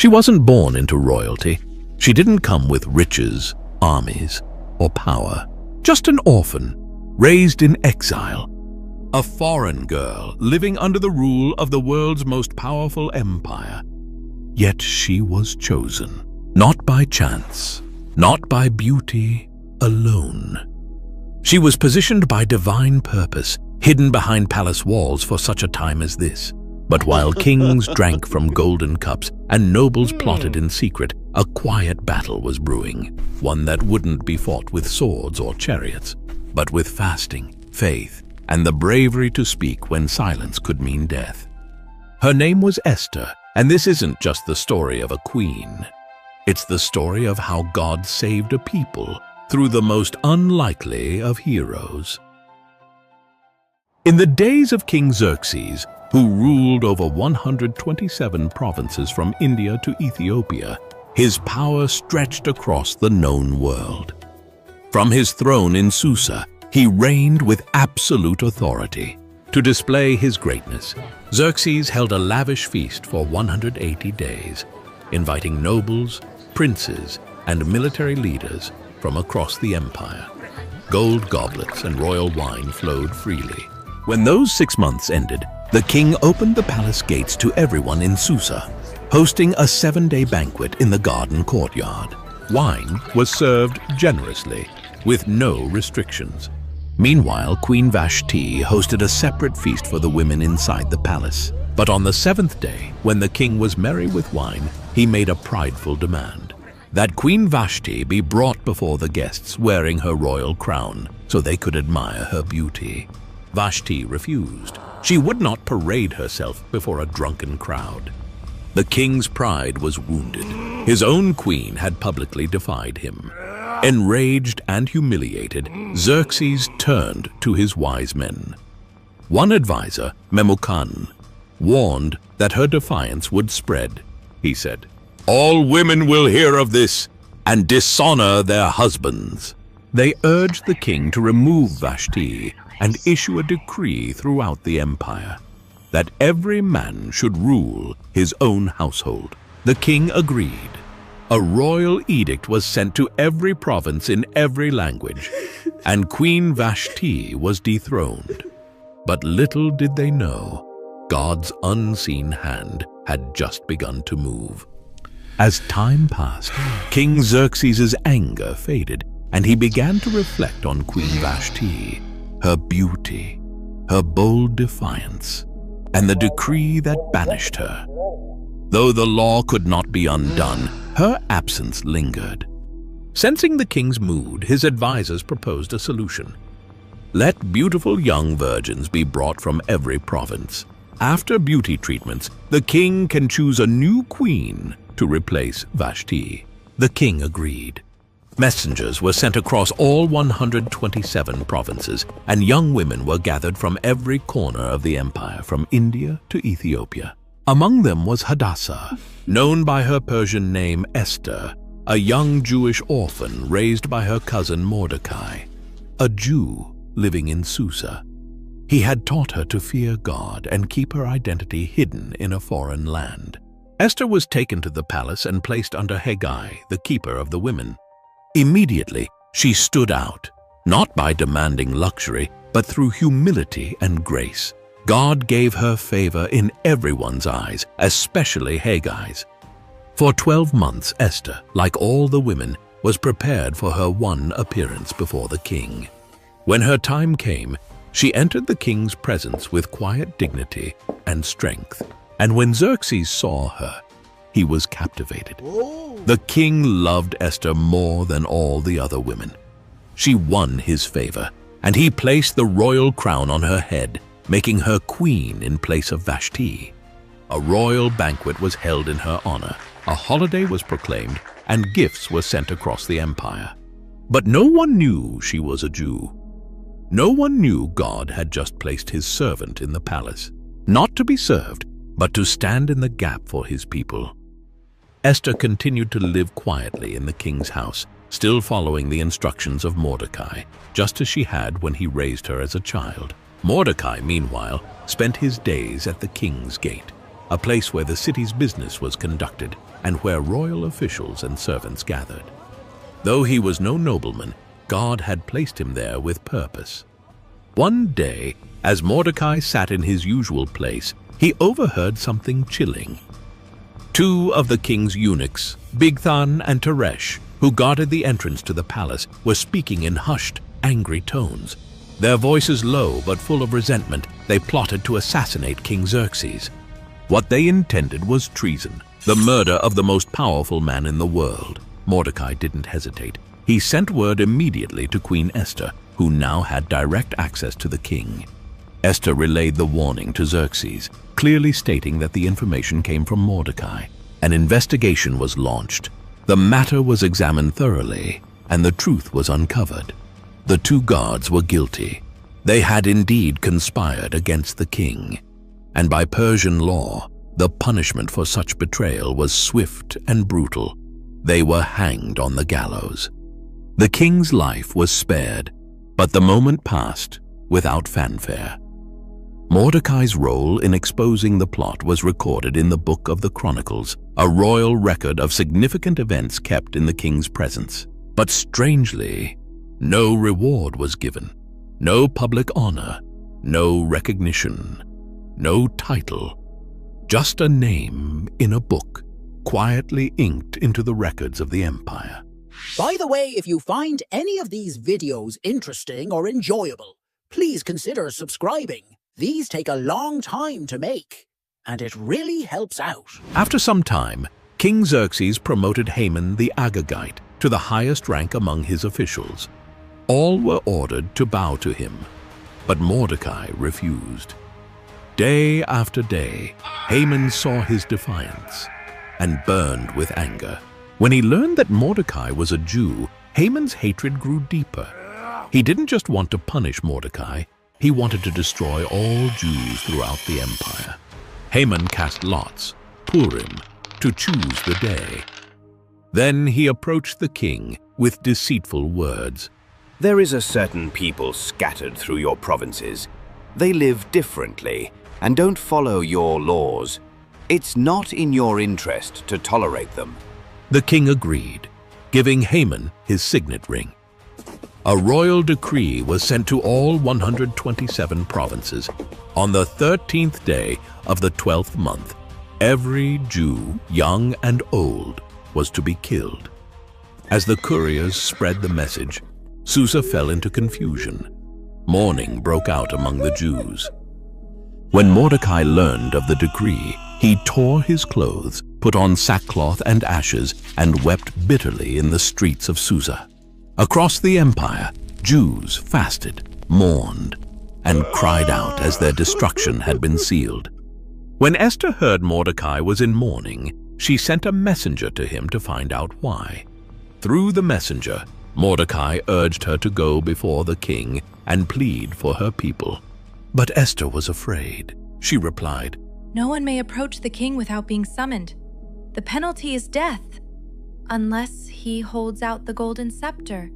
She wasn't born into royalty. She didn't come with riches, armies, or power. Just an orphan, raised in exile. A foreign girl living under the rule of the world's most powerful empire. Yet she was chosen, not by chance, not by beauty alone. She was positioned by divine purpose, hidden behind palace walls for such a time as this. But while kings drank from golden cups and nobles plotted in secret, a quiet battle was brewing, one that wouldn't be fought with swords or chariots, but with fasting, faith, and the bravery to speak when silence could mean death. Her name was Esther, and this isn't just the story of a queen. It's the story of how God saved a people through the most unlikely of heroes. In the days of King Xerxes, who ruled over 127 provinces from India to Ethiopia, his power stretched across the known world. From his throne in Susa, he reigned with absolute authority. To display his greatness, Xerxes held a lavish feast for 180 days, inviting nobles, princes, and military leaders from across the empire. Gold goblets and royal wine flowed freely. When those 6 months ended, the king opened the palace gates to everyone in Susa, hosting a 7-day banquet in the garden courtyard. Wine was served generously, with no restrictions. Meanwhile, Queen Vashti hosted a separate feast for the women inside the palace. But on the 7th day, when the king was merry with wine, he made a prideful demand: that Queen Vashti be brought before the guests wearing her royal crown so they could admire her beauty. Vashti refused. She would not parade herself before a drunken crowd. The king's pride was wounded. His own queen had publicly defied him. Enraged and humiliated, Xerxes turned to his wise men. One advisor, Memucan, warned that her defiance would spread. He said, "All women will hear of this and dishonor their husbands." They urged the king to remove Vashti and issue a decree throughout the empire that every man should rule his own household. The king agreed. A royal edict was sent to every province in every language, and Queen Vashti was dethroned. But little did they know, God's unseen hand had just begun to move. As time passed, King Xerxes' anger faded, and he began to reflect on Queen Vashti, her beauty, her bold defiance, and the decree that banished her. Though the law could not be undone, her absence lingered. Sensing the king's mood, his advisors proposed a solution. Let beautiful young virgins be brought from every province. After beauty treatments, the king can choose a new queen to replace Vashti. The king agreed. Messengers were sent across all 127 provinces, and young women were gathered from every corner of the empire, from India to Ethiopia. Among them was Hadassah, known by her Persian name Esther, a young Jewish orphan raised by her cousin Mordecai, a Jew living in Susa. He had taught her to fear God and keep her identity hidden in a foreign land. Esther was taken to the palace and placed under Haggai, the keeper of the women. Immediately, she stood out, not by demanding luxury, but through humility and grace. God gave her favor in everyone's eyes, especially Haggai's. For 12 months, Esther, like all the women, was prepared for her one appearance before the king. When her time came, she entered the king's presence with quiet dignity and strength. And when Xerxes saw her, he was captivated. The king loved Esther more than all the other women. She won his favor, and he placed the royal crown on her head, making her queen in place of Vashti. A royal banquet was held in her honor, a holiday was proclaimed, and gifts were sent across the empire. But no one knew she was a Jew. No one knew God had just placed his servant in the palace, not to be served, but to stand in the gap for his people. Esther continued to live quietly in the king's house, still following the instructions of Mordecai, just as she had when he raised her as a child. Mordecai, meanwhile, spent his days at the king's gate, a place where the city's business was conducted and where royal officials and servants gathered. Though he was no nobleman, God had placed him there with purpose. One day, as Mordecai sat in his usual place, he overheard something chilling. Two of the king's eunuchs, Bigthan and Teresh, who guarded the entrance to the palace, were speaking in hushed, angry tones. Their voices low but full of resentment, they plotted to assassinate King Xerxes. What they intended was treason, the murder of the most powerful man in the world. Mordecai didn't hesitate. He sent word immediately to Queen Esther, who now had direct access to the king. Esther relayed the warning to Xerxes, clearly stating that the information came from Mordecai. An investigation was launched. The matter was examined thoroughly, and the truth was uncovered. The two guards were guilty. They had indeed conspired against the king, and by Persian law, the punishment for such betrayal was swift and brutal. They were hanged on the gallows. The king's life was spared, but the moment passed without fanfare. Mordecai's role in exposing the plot was recorded in the Book of the Chronicles, a royal record of significant events kept in the king's presence. But strangely, no reward was given, no public honor, no recognition, no title, just a name in a book, quietly inked into the records of the empire. By the way, if you find any of these videos interesting or enjoyable, please consider subscribing. These take a long time to make, and it really helps out. After some time, King Xerxes promoted Haman the Agagite to the highest rank among his officials. All were ordered to bow to him, but Mordecai refused. Day after day, Haman saw his defiance and burned with anger. When he learned that Mordecai was a Jew, Haman's hatred grew deeper. He didn't just want to punish Mordecai, he wanted to destroy all Jews throughout the empire. Haman cast lots, Purim, to choose the day. Then he approached the king with deceitful words. There is a certain people scattered through your provinces. They live differently and don't follow your laws. It's not in your interest to tolerate them. The king agreed, giving Haman his signet ring. A royal decree was sent to all 127 provinces. On the 13th day of the 12th month, every Jew, young and old, was to be killed. As the couriers spread the message, Susa fell into confusion. Mourning broke out among the Jews. When Mordecai learned of the decree, he tore his clothes, put on sackcloth and ashes, and wept bitterly in the streets of Susa. Across the empire, Jews fasted, mourned, and cried out as their destruction had been sealed. When Esther heard Mordecai was in mourning, she sent a messenger to him to find out why. Through the messenger, Mordecai urged her to go before the king and plead for her people. But Esther was afraid. She replied, "No one may approach the king without being summoned. The penalty is death, unless he holds out the golden scepter,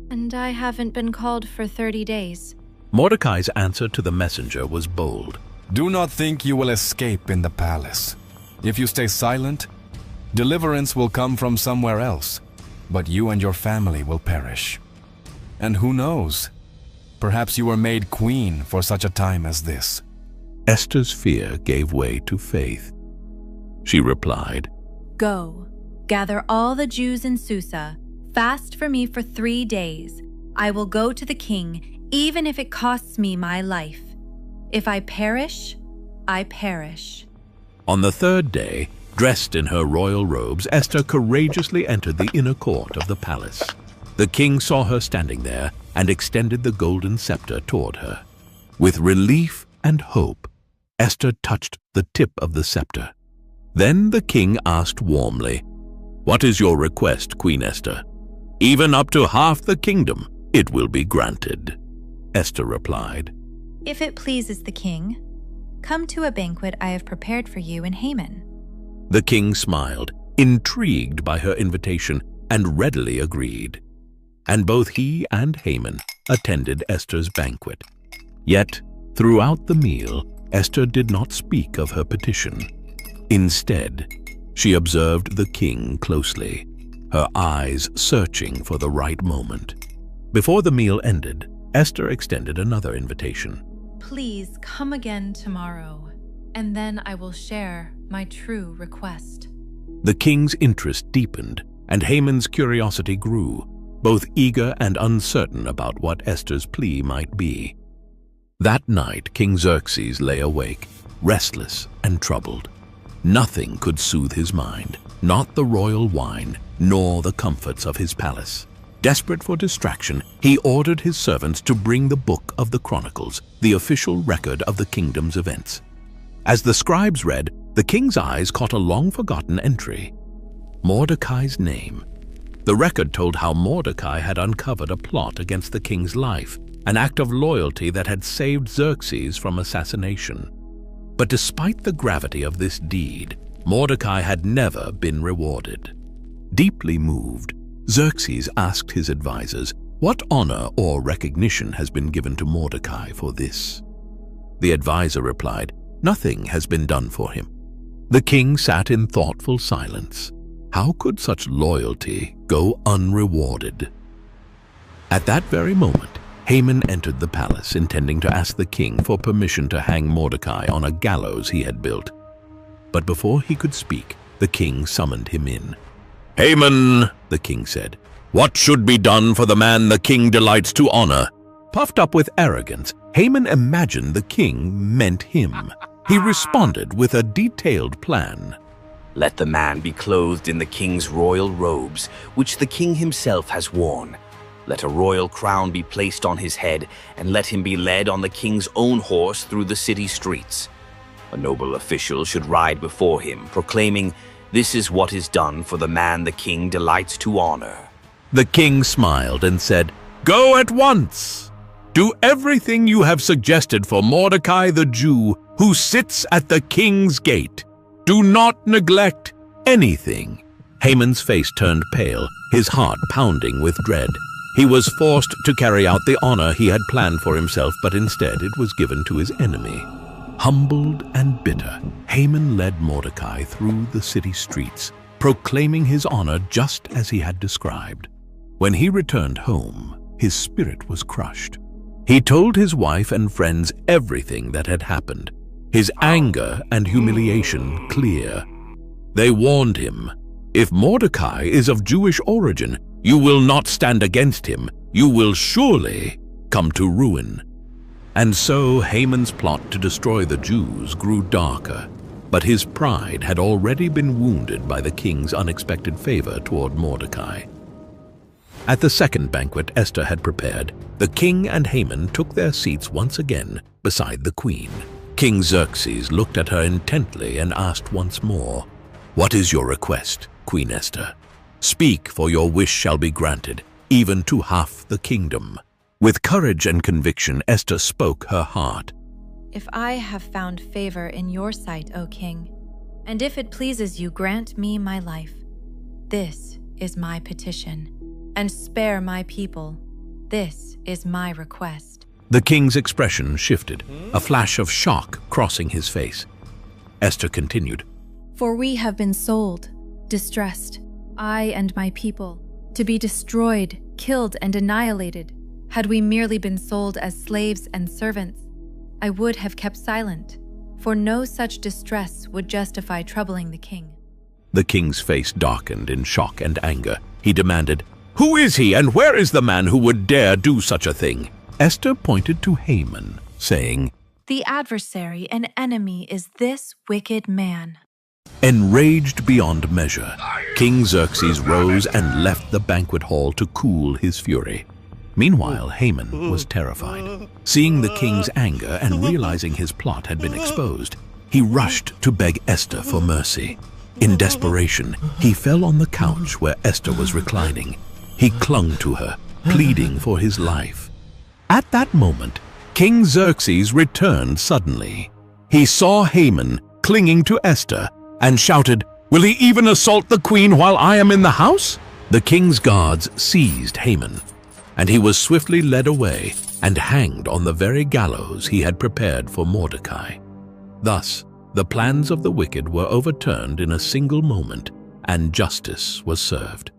and I haven't been called for 30 days. Mordecai's answer to the messenger was bold. Do not think you will escape in the palace. If you stay silent, deliverance will come from somewhere else, but you and your family will perish. And who knows? Perhaps you were made queen for such a time as this." Esther's fear gave way to faith. She replied, Go, gather all the Jews in Susa, fast for me for 3 days. I will go to the king, even if it costs me my life. If I perish, I perish. On the third day, dressed in her royal robes, Esther courageously entered the inner court of the palace. The king saw her standing there and extended the golden scepter toward her. With relief and hope, Esther touched the tip of the scepter. Then the king asked warmly, "What is your request, Queen Esther? Even up to half the kingdom, it will be granted." Esther replied, If it pleases the king, come to a banquet I have prepared for you and Haman. The king smiled, intrigued by her invitation, and readily agreed. And both he and Haman attended Esther's banquet. Yet, throughout the meal, Esther did not speak of her petition. Instead, she observed the king closely, her eyes searching for the right moment. Before the meal ended, Esther extended another invitation. Please come again tomorrow, and then I will share my true request. The king's interest deepened, and Haman's curiosity grew, both eager and uncertain about what Esther's plea might be. That night, King Xerxes lay awake, restless and troubled. Nothing could soothe his mind, not the royal wine, nor the comforts of his palace. Desperate for distraction, he ordered his servants to bring the book of the Chronicles, the official record of the kingdom's events. As the scribes read, the king's eyes caught a long-forgotten entry: Mordecai's name. The record told how Mordecai had uncovered a plot against the king's life, an act of loyalty that had saved Xerxes from assassination. But despite the gravity of this deed, Mordecai had never been rewarded. Deeply moved, Xerxes asked his advisors, what honor or recognition has been given to Mordecai for this? The advisor replied, nothing has been done for him. The king sat in thoughtful silence. How could such loyalty go unrewarded? At that very moment, Haman entered the palace, intending to ask the king for permission to hang Mordecai on a gallows he had built. But before he could speak, the king summoned him in. Haman, the king said, what should be done for the man the king delights to honor? Puffed up with arrogance, Haman imagined the king meant him. He responded with a detailed plan. Let the man be clothed in the king's royal robes, which the king himself has worn. Let a royal crown be placed on his head, and let him be led on the king's own horse through the city streets. A noble official should ride before him, proclaiming, "This is what is done for the man the king delights to honor." The king smiled and said, Go at once! Do everything you have suggested for Mordecai the Jew, who sits at the king's gate. Do not neglect anything. Haman's face turned pale, his heart pounding with dread. He was forced to carry out the honor he had planned for himself, but instead it was given to his enemy. Humbled and bitter, Haman led Mordecai through the city streets, proclaiming his honor just as he had described. When he returned home, his spirit was crushed. He told his wife and friends everything that had happened, his anger and humiliation clear. They warned him, if Mordecai is of Jewish origin, you will not stand against him. You will surely come to ruin. And so Haman's plot to destroy the Jews grew darker, but his pride had already been wounded by the king's unexpected favor toward Mordecai. At the second banquet Esther had prepared, the king and Haman took their seats once again beside the queen. King Xerxes looked at her intently and asked once more, What is your request, Queen Esther? Speak, for your wish shall be granted, even to half the kingdom. With courage and conviction, Esther spoke her heart. If I have found favor in your sight, O king, and if it pleases you, grant me my life. This is my petition, and spare my people. This is my request. The king's expression shifted, a flash of shock crossing his face. Esther continued, For we have been sold, distressed, I and my people, to be destroyed, killed, and annihilated. Had we merely been sold as slaves and servants, I would have kept silent, for no such distress would justify troubling the king. The king's face darkened in shock and anger. He demanded, Who is he, and where is the man who would dare do such a thing? Esther pointed to Haman, saying, The adversary and enemy is this wicked man. Enraged beyond measure, King Xerxes rose and left the banquet hall to cool his fury. Meanwhile, Haman was terrified. Seeing the king's anger and realizing his plot had been exposed, he rushed to beg Esther for mercy. In desperation, he fell on the couch where Esther was reclining. He clung to her, pleading for his life. At that moment, King Xerxes returned suddenly. He saw Haman clinging to Esther and shouted, Will he even assault the queen while I am in the house? The king's guards seized Haman, and he was swiftly led away and hanged on the very gallows he had prepared for Mordecai. Thus, The plans of the wicked were overturned in a single moment, and justice was served.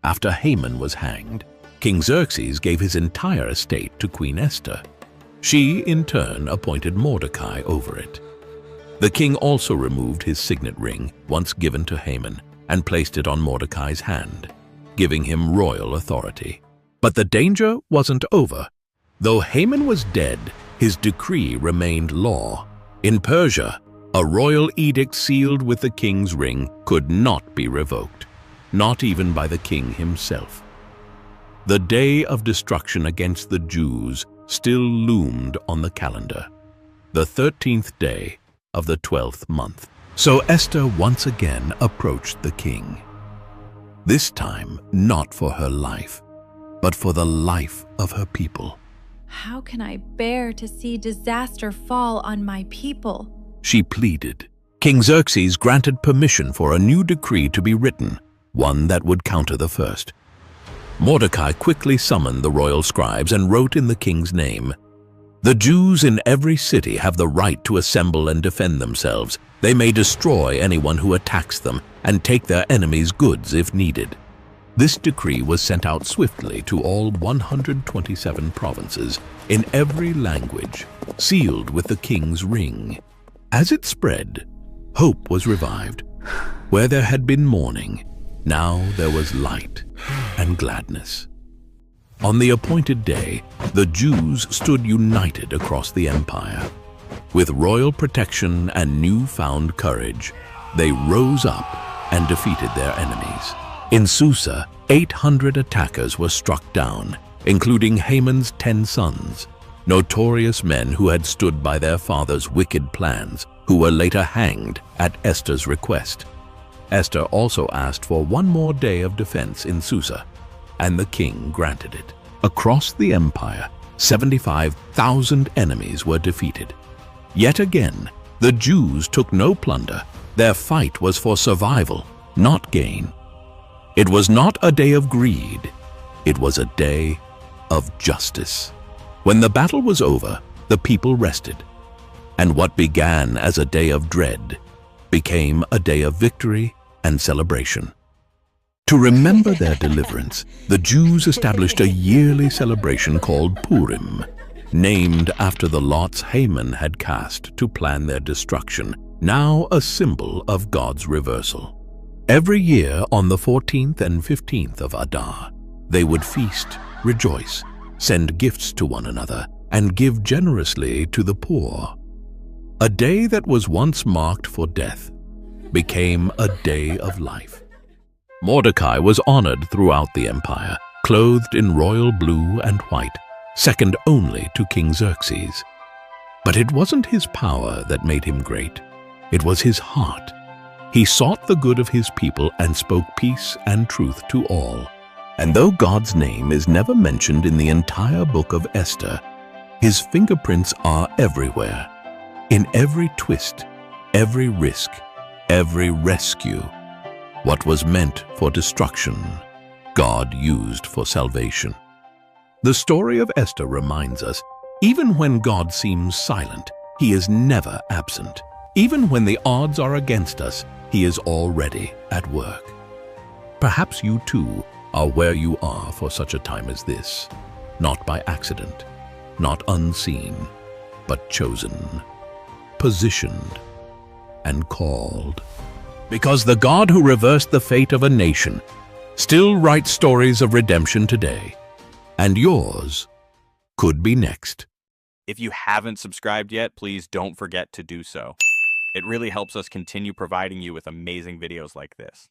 After Haman was hanged, King Xerxes gave his entire estate to Queen Esther. She, in turn, appointed Mordecai over it. The king also removed his signet ring, once given to Haman, and placed it on Mordecai's hand, giving him royal authority. But the danger wasn't over. Though Haman was dead, his decree remained law. In Persia, a royal edict sealed with the king's ring could not be revoked, not even by the king himself. The day of destruction against the Jews still loomed on the calendar, the 13th day of the 12th month. So Esther once again approached the king. This time not for her life, but for the life of her people. How can I bear to see disaster fall on my people? She pleaded. King Xerxes granted permission for a new decree to be written, one that would counter the first. Mordecai quickly summoned the royal scribes and wrote in the king's name, "The Jews in every city have the right to assemble and defend themselves. They may destroy anyone who attacks them and take their enemies' goods if needed." This decree was sent out swiftly to all 127 provinces in every language, sealed with the king's ring. As it spread, hope was revived. Where there had been mourning, now there was light and gladness. On the appointed day, the Jews stood united across the empire. With royal protection and newfound courage, they rose up and defeated their enemies. In Susa, 800 attackers were struck down, including Haman's 10 sons, notorious men who had stood by their father's wicked plans, who were later hanged at Esther's request. Esther also asked for one more day of defense in Susa, and the king granted it. Across the empire, 75,000 enemies were defeated. Yet again, the Jews took no plunder. Their fight was for survival, not gain. It was not a day of greed. It was a day of justice. When the battle was over, the people rested, and what began as a day of dread became a day of victory and celebration. To remember their deliverance, the Jews established a yearly celebration called Purim, named after the lots Haman had cast to plan their destruction, now a symbol of God's reversal. Every year on the 14th and 15th of Adar, they would feast, rejoice, send gifts to one another, and give generously to the poor. A day that was once marked for death became a day of life. Mordecai was honored throughout the empire, clothed in royal blue and white, second only to King Xerxes. But it wasn't his power that made him great. It was his heart. He sought the good of his people and spoke peace and truth to all. And though God's name is never mentioned in the entire book of Esther, his fingerprints are everywhere. In every twist, every risk, every rescue. What was meant for destruction, God used for salvation. The story of Esther reminds us, even when God seems silent, he is never absent. Even when the odds are against us, he is already at work. Perhaps you too are where you are for such a time as this, not by accident, not unseen, but chosen, positioned, and called. Because the God who reversed the fate of a nation still writes stories of redemption today, and yours could be next. If you haven't subscribed yet, please don't forget to do so. It really helps us continue providing you with amazing videos like this.